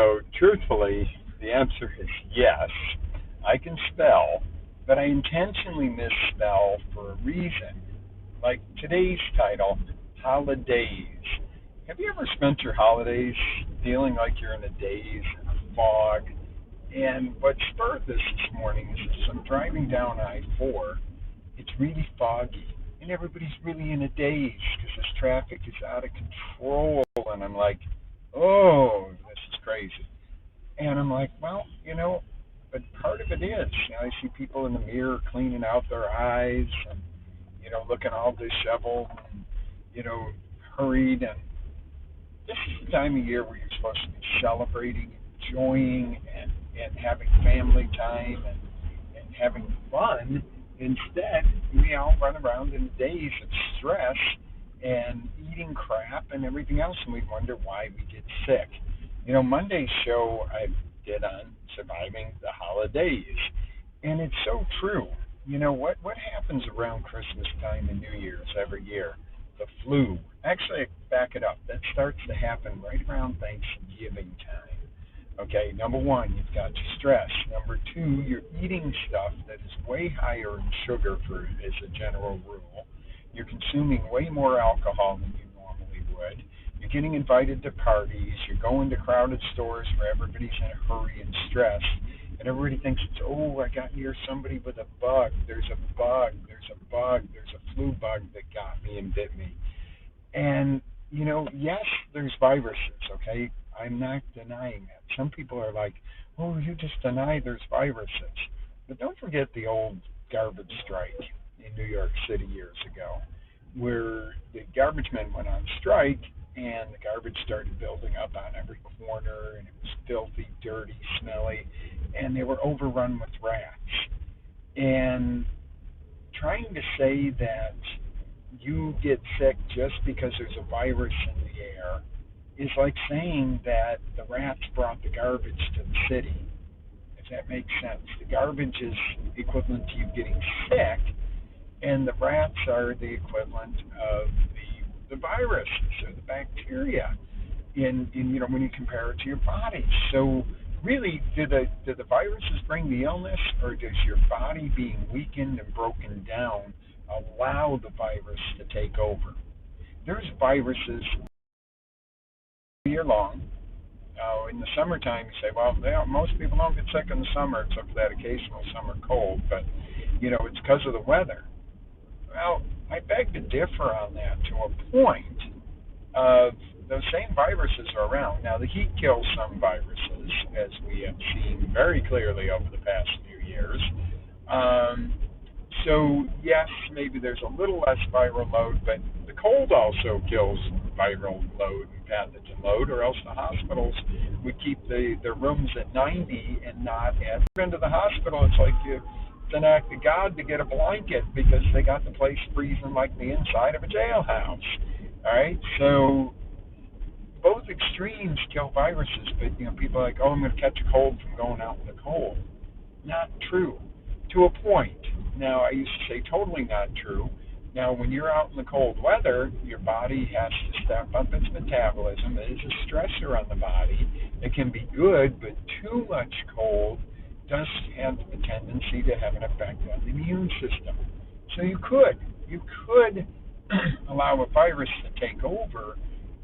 So, truthfully, the answer is yes. I can spell, but I intentionally misspell for a reason. Like today's title, Holidaze. Have you ever spent your holidays feeling like you're in a daze, in a fog? And what spurred this morning is as I'm driving down I-4, it's really foggy, and everybody's really in a daze because this traffic is out of control. And I'm like, oh, this is crazy. And I'm like, well, but part of it is, I see people in the mirror cleaning out their eyes and, looking all disheveled and, you know, hurried. And this is the time of year where you're supposed to be celebrating, enjoying, and having family time and having fun. Instead, we all run around in a daze of stress and eating crap and everything else, and we wonder why we get sick. Monday's show I did on surviving the holidays, and it's so true. What happens around Christmas time and New Year's every year? The flu. Actually, back it up. That starts to happen right around Thanksgiving time. Okay, number one, you've got stress. Number two, you're eating stuff that is way higher in sugar for as a general rule. You're consuming way more alcohol than you normally would. You're getting invited to parties. You're going to crowded stores where everybody's in a hurry and stressed. And everybody thinks it's, oh, I got near somebody with a bug. There's a bug. There's a bug. There's a flu bug that got me and bit me. And, yes, there's viruses, okay? I'm not denying that. Some people are like, oh, you just deny there's viruses. But don't forget the old garbage strike in New York City years ago, where the garbage men went on strike and the garbage started building up on every corner, and it was filthy, dirty, smelly, and they were overrun with rats. And trying to say that you get sick just because there's a virus in the air is like saying that the rats brought the garbage to the city, if that makes sense. The garbage is equivalent to you getting sick, and the rats are the equivalent of the virus or the bacteria when you compare it to your body. So really, do the viruses bring the illness, or does your body being weakened and broken down allow the virus to take over? There's viruses all year long. In the summertime, you say, well, most people don't get sick in the summer except for that occasional summer cold, but it's because of the weather. Well, I beg to differ on that to a point of those same viruses are around. Now, the heat kills some viruses, as we have seen very clearly over the past few years. So, yes, maybe there's a little less viral load, but the cold also kills viral load and pathogen load, or else the hospitals would keep the rooms at 90 and not have. Into the hospital, it's like it's an act of God to get a blanket because they got the place freezing like the inside of a jailhouse. All right, so both extremes kill viruses, but people are like, oh, I'm going to catch a cold from going out in the cold. Not true, to a point. Now, I used to say totally not true. Now, when you're out in the cold weather, your body has to step up its metabolism. It is a stressor on the body. It can be good, but too much cold does have the tendency to have an effect on the immune system. So you could allow a virus to take over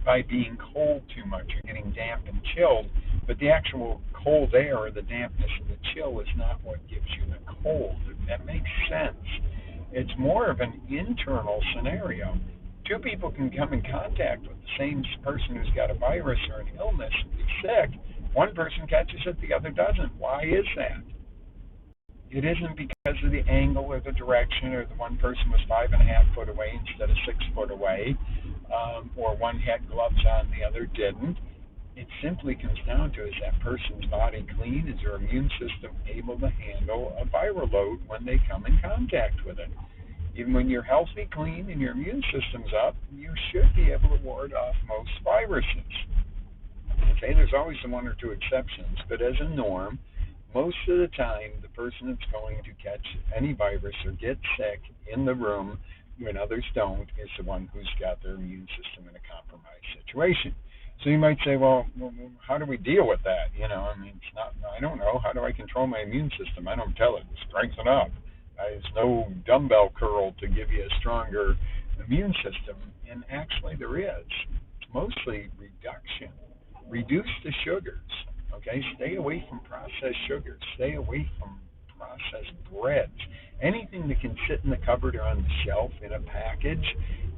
by being cold too much or getting damp and chilled, but the actual cold air or the dampness and the chill is not what gives you the cold. If that makes sense. It's more of an internal scenario. Two people can come in contact with the same person who's got a virus or an illness and be sick. One person catches it, the other doesn't. Why is that? It isn't because of the angle or the direction, or the one person was 5.5 foot away instead of 6 foot away, or one had gloves on, the other didn't. It simply comes down to, is that person's body clean? Is their immune system able to handle a viral load when they come in contact with it? Even when you're healthy, clean, and your immune system's up, you should be able to ward off most viruses. Okay, there's always the one or two exceptions, but as a norm, most of the time, the person that's going to catch any virus or get sick in the room when others don't is the one who's got their immune system in a compromised situation. So you might say, well, how do we deal with that? I mean, it's not. I don't know. How do I control my immune system? I don't tell it. Strengthen up. There's no dumbbell curl to give you a stronger immune system, and actually there is. It's mostly reduction. Reduce the sugars. Okay, stay away from processed sugars. Stay away from processed breads. Anything that can sit in the cupboard or on the shelf in a package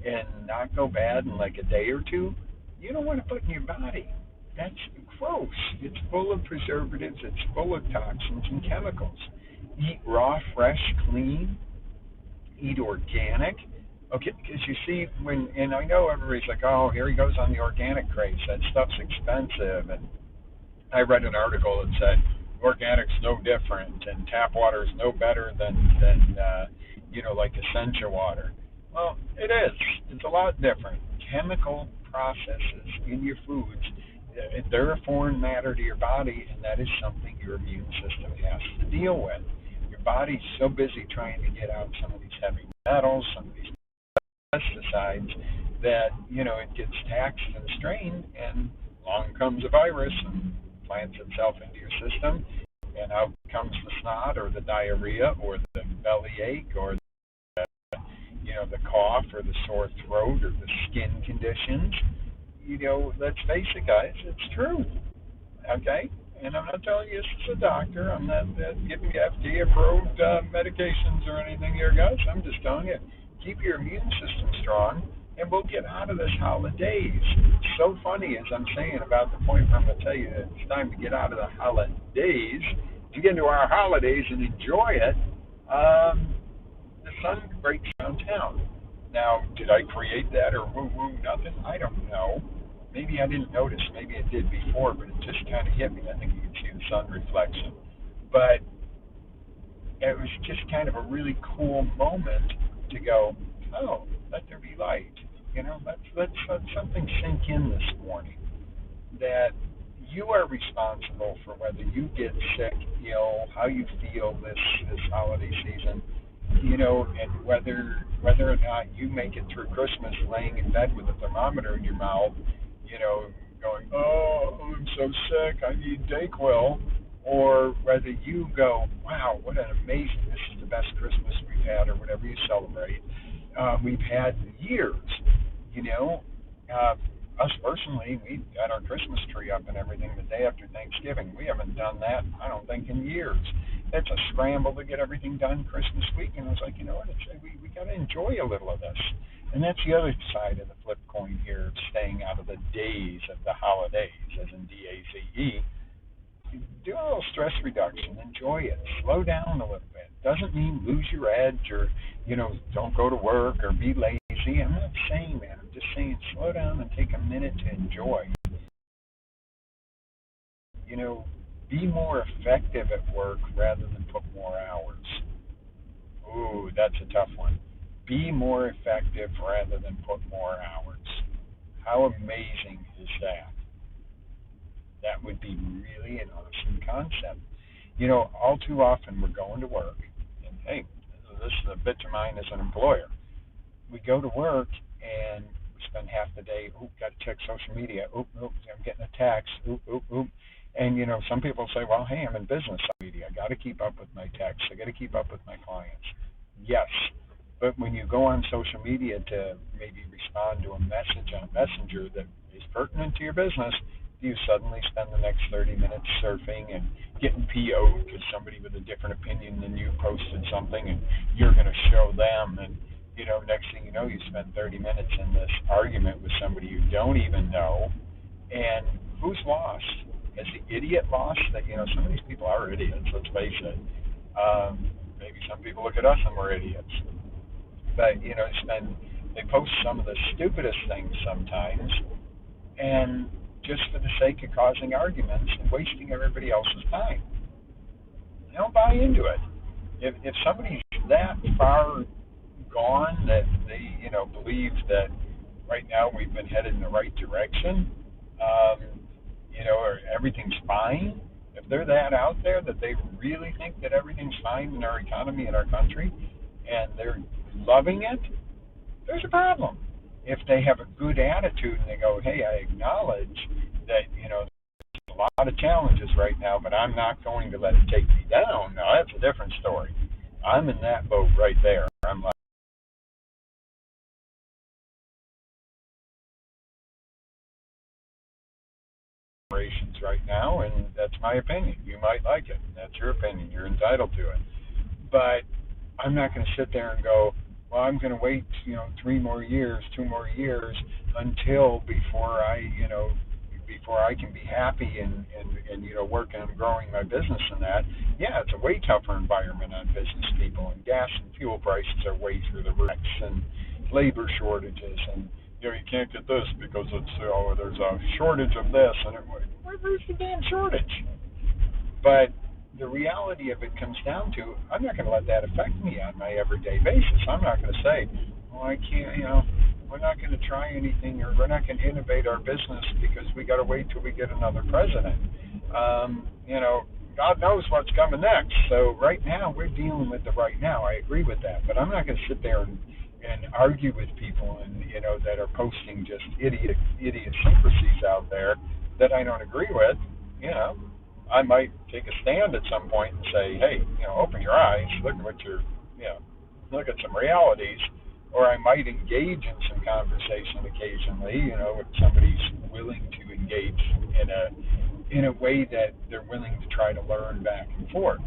and not go bad in like a day or two, you don't want to put in your body. That's gross. It's full of preservatives. It's full of toxins and chemicals. Eat raw, fresh, clean. Eat organic. Okay, because you see, and I know everybody's like, oh, here he goes on the organic craze. That stuff's expensive. And I read an article that said organic's no different and tap water is no better than like essential water. Well, it is. It's a lot different. Chemical processes in your foods, they're a foreign matter to your body, and that is something your immune system has to deal with. Your body's so busy trying to get out some of these heavy metals, some of these pesticides, that it gets taxed and strained, and along comes a virus and plants itself into your system, and out comes the snot or the diarrhea or the belly ache or the cough or the sore throat or the skin conditions. Let's face it, guys, it's true. Okay? And I'm not telling you this as a doctor. I'm not giving you FDA-approved medications or anything here, guys. I'm just telling you, keep your immune system strong, and we'll get out of this holidays. It's so funny, as I'm saying, about the point where I'm going to tell you that it's time to get out of the holidays, to get into our holidays and enjoy it. The sun breaks downtown. Now, did I create that or woo-woo nothing? I don't know. Maybe I didn't notice. Maybe it did before, but it just kind of hit me. I think you can see the sun reflection. But it was just kind of a really cool moment to go, oh, let there be light. Let's let something sink in this morning, that you are responsible for whether you get sick, ill, how you feel this holiday season, and whether or not you make it through Christmas laying in bed with a thermometer in your mouth, going, oh, I'm so sick, I need Dayquil, or whether you go, wow, what an amazing, this is the best Christmas we've had, or whatever you celebrate, we've had in years. Us personally, we got our Christmas tree up and everything the day after Thanksgiving. We haven't done that, I don't think, in years. It's a scramble to get everything done Christmas week, and I was like, you know what, we got to enjoy a little of this. And that's the other side of the flip coin here, of staying out of the days of the holidays, as in DAZE. Do a little stress reduction. Enjoy it. Slow down a little bit. Doesn't mean lose your edge or, don't go to work or be lazy. I'm not saying that. I'm just saying slow down and take a minute to enjoy. Be more effective at work rather than put more hours. Ooh, that's a tough one. Be more effective rather than put more hours. How amazing is that? That would be really an awesome concept. All too often we're going to work, and hey, this is a bitch of mine as an employer. We go to work and we spend half the day, got to check social media. I'm getting a text. And, some people say, well, hey, I'm in business media. I got to keep up with my texts. I got to keep up with my clients. Yes. But when you go on social media to maybe respond to a message on Messenger that is pertinent to your business, you suddenly spend the next 30 minutes surfing and getting PO'd because somebody with a different opinion than you posted something, and you're going to show them. And, next thing you know, you spend 30 minutes in this argument with somebody you don't even know. And who's lost? Has the idiot lost? That some of these people are idiots, let's face it. Maybe some people look at us and we're idiots. But, they post some of the stupidest things sometimes, and just for the sake of causing arguments and wasting everybody else's time. I don't buy into it. If somebody's that far gone that they, believe that right now we've been headed in the right direction, or everything's fine, if they're that out there that they really think that everything's fine in our economy and our country, and they're loving it, there's a problem. If they have a good attitude and they go, hey, I acknowledge that, there's a lot of challenges right now, but I'm not going to let it take me down. Now, that's a different story. I'm in that boat right there. I'm like, right now, and that's my opinion. You might like it. That's your opinion. You're entitled to it. But I'm not going to sit there and go, well, I'm going to wait, 3 more years, 2 more years until before I can be happy and working on growing my business and that. Yeah, it's a way tougher environment on business people, and gas and fuel prices are way through the roof, and labor shortages, and you can't get this because there's a shortage of this, and where's the damn shortage? But the reality of it comes down to, I'm not going to let that affect me on my everyday basis. I'm not going to say, well, I can't, we're not going to try anything, or we're not going to innovate our business because we got to wait till we get another president. God knows what's coming next. So right now, we're dealing with the right now. I agree with that. But I'm not going to sit there and argue with people and, that are posting just idiosyncrasies out there that I don't agree with. you know, I might take a stand at some point and say, hey, open your eyes, look at what you're, look at some realities, or I might engage in some conversation occasionally, if somebody's willing to engage in a way that they're willing to try to learn back and forth.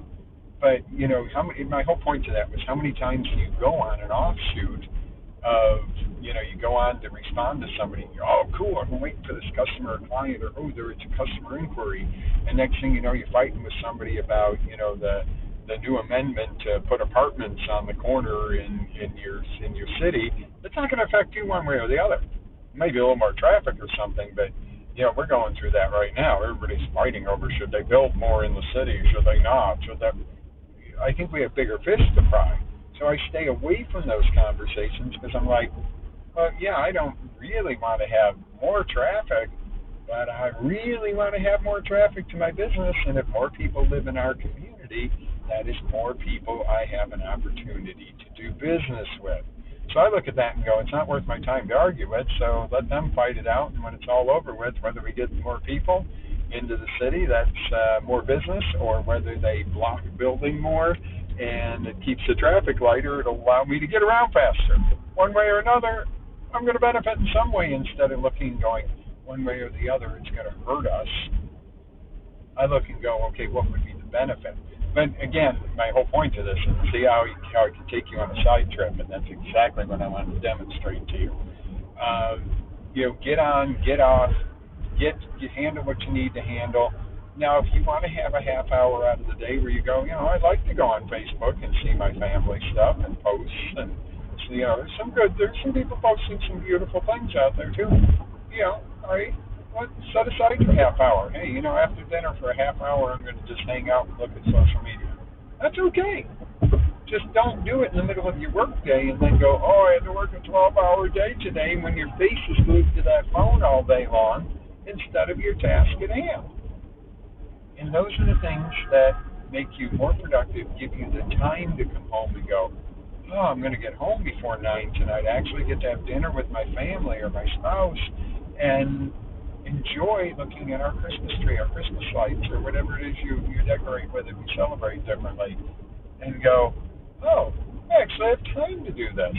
But my whole point to that was, how many times do you go on an offshoot of, you go on to respond to somebody, and you're, oh, cool, I've been waiting for this customer or client, or, oh, it's a customer inquiry, and next thing you know, you're fighting with somebody about, the new amendment to put apartments on the corner in your city. It's not going to affect you one way or the other. Maybe a little more traffic or something, but we're going through that right now. Everybody's fighting over, should they build more in the city, should they not, should that. I think we have bigger fish to fry. So I stay away from those conversations because I'm like, well, yeah, I don't really want to have more traffic, but I really want to have more traffic to my business. And if more people live in our community, that is more people I have an opportunity to do business with. So I look at that and go, it's not worth my time to argue with, so let them fight it out. And when it's all over with, whether we get more people into the city, that's more business, or whether they block building more and it keeps the traffic lighter, it'll allow me to get around faster. One way or another, I'm going to benefit in some way instead of looking going one way or the other, it's going to hurt us. I look and go, okay, what would be the benefit? But again, my whole point to this is see how I can take you on a side trip, and that's exactly what I want to demonstrate to you. Get on, get off, handle what you need to handle. Now, if you want to have a half hour out of the day where you go, I'd like to go on Facebook and see my family stuff and posts, and there's some people posting some beautiful things out there too. All right. Well, set aside your half hour. Hey, after dinner for a half hour, I'm going to just hang out and look at social media. That's okay. Just don't do it in the middle of your work day and then go, oh, I had to work a 12-hour day today, when your face is glued to that phone all day long instead of your task at hand. And those are the things that make you more productive, give you the time to come home and go, oh, I'm going to get home before 9 tonight. I actually get to have dinner with my family or my spouse and enjoy looking at our Christmas tree, our Christmas lights, or whatever it is you decorate with, if you celebrate differently, and go, oh, I actually have time to do this.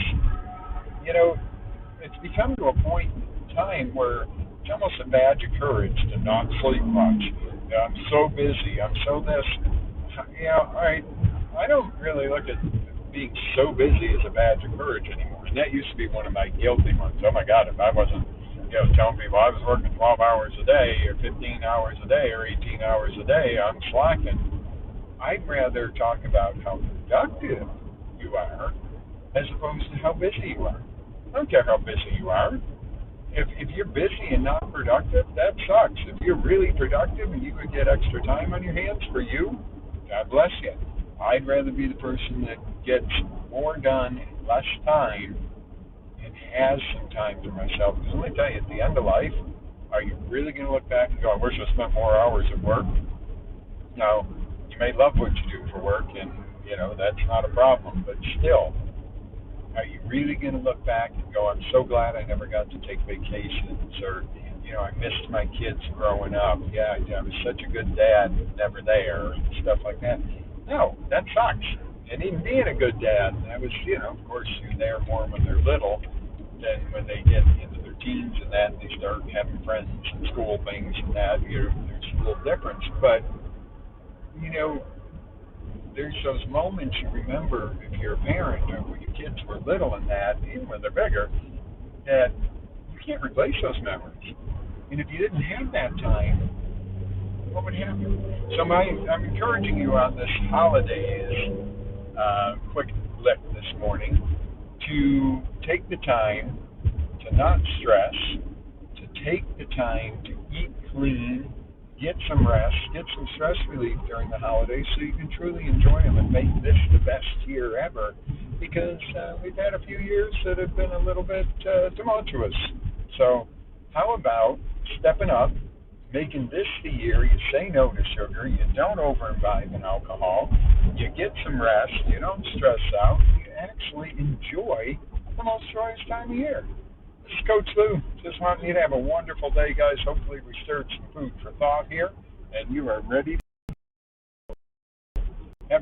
It's become to a point in time where it's almost a badge of courage to not sleep much. I'm so busy. I'm so this. All right. I don't really look at being so busy as a badge of courage anymore. And that used to be one of my guilty ones. Oh my God, if I wasn't, telling people I was working 12 hours a day, or 15 hours a day, or 18 hours a day, I'm slacking. I'd rather talk about how productive you are as opposed to how busy you are. I don't care how busy you are. If you're busy and not productive, that sucks. If you're really productive and you could get extra time on your hands for you, God bless you. I'd rather be the person that gets more done in less time and has some time for myself. Because let me tell you, at the end of life, are you really going to look back and go, I wish I spent more hours at work? No, you may love what you do for work, and, that's not a problem. But still, Are you really going to look back and go, I'm so glad I never got to take vacations, or, I missed my kids growing up. Yeah, I was such a good dad, never there, and stuff like that. No, that sucks. And even being a good dad, I was, of course, you're there more when they're little than when they get into their teens and that, and they start having friends and school things and that. There's a little difference. But, you know, there's those moments you remember if you're a parent or when your kids were little and that, even when they're bigger, that you can't replace those memories. And if you didn't have that time, what would happen? So I'm encouraging you on this Holidaze quick lift this morning to take the time to not stress, to take the time to eat clean, get some rest, get some stress relief during the holidays so you can truly enjoy them and make this the best year ever, because we've had a few years that have been a little bit tumultuous. So how about stepping up, making this the year you say no to sugar, you don't over-imbibe in alcohol, you get some rest, you don't stress out, you actually enjoy the most joyous time of year. This is Coach Lou. Just wanting you to have a wonderful day, guys. Hopefully we stirred some food for thought here, and you are ready